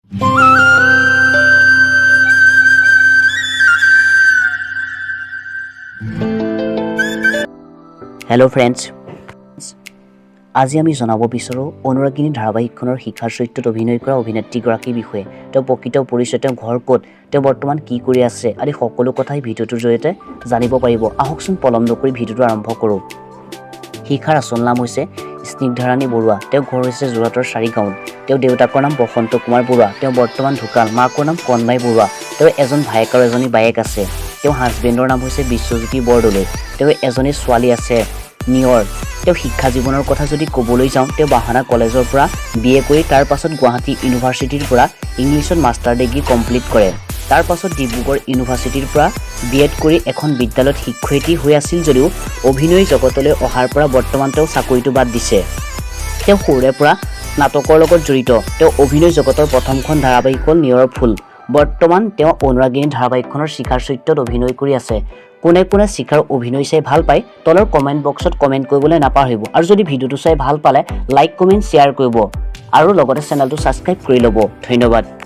Hello friends, আজি আমি জনাব বিচাৰো অনুৰাগিনী ধাৰাবাহিকখনৰ শিখাৰ চৰিত্ৰত অভিনয় কৰা অভিনেত্ৰীগৰাকীৰ বিষয়ে। তেওঁ প্ৰকৃত পৰিচয়, তেওঁ ঘৰ ক'ত, তেওঁ বৰ্তমান কি কৰি আছে আদি সকলো কথাই ভিডিঅ'টোৰ জৰিয়তে জানিব পাৰিব। আহকচোন পলম নকৰি ভিডিঅ'টো আৰম্ভ কৰোঁ। শিখাৰ আচল নাম হৈছে স্নিগ্ধাৰাণী বৰুৱা। তেওঁ ঘৰ হৈছে যোৰহাটৰ চাৰিগাঁৱত। তেওঁ দেউতাকৰ নাম বসন্ত কুমাৰ বৰুৱা। তেওঁ বৰ্তমান ঢুকাল। মাকৰ নাম কণমাই বৰুৱা। তেওঁ এজন ভায়েক আৰু এজনী বায়েক আছে। তেওঁ হাজবেণ্ডৰ নাম হৈছে বিশ্বজ্যোতি বৰদলৈ। তেওঁ এজনী ছোৱালী আছে নিয়ৰ। তেওঁ শিক্ষা জীৱনৰ কথা যদি ক'বলৈ যাওঁ, তেওঁ বাহানা কলেজৰ পৰা BA কৰি তাৰ পাছত গুৱাহাটী ইউনিভাৰ্চিটিৰ পৰা ইংলিছত মাষ্টাৰ ডিগ্ৰী কমপ্লিট কৰে। তাৰ পাছত ডিব্ৰুগড় ইউনিভাৰ্চিটিৰ পৰা BEd কৰি এখন বিদ্যালয়ত শিক্ষয়িত্ৰী হৈ আছিল যদিও অভিনয় জগতলৈ অহাৰ পৰা বৰ্তমান তেওঁ চাকৰিটো বাদ দিছে। তেওঁ সৰুৰে পৰা নাটকৰ লগত জড়িত। তেওঁ অভিনয় জগতৰ প্ৰথমখন ধাৰাবাহিক হ'ল নিয়ৰৰ ফুল। বৰ্তমান তেওঁ অনুৰাগিনী ধাৰাবাহিকখনৰ শিখাৰ চৰিত্ৰত অভিনয় কৰি আছে। কোনে কোনে শিখাৰ অভিনয় চাই ভাল পায় তলৰ কমেণ্ট বক্সত কমেণ্ট কৰিবলৈ নাপাহৰিব। আৰু যদি ভিডিঅ'টো চাই ভাল পালে লাইক, কমেণ্ট, শ্বেয়াৰ কৰিব আৰু লগতে চেনেলটো ছাবস্ক্ৰাইব কৰি ল'ব। ধন্যবাদ।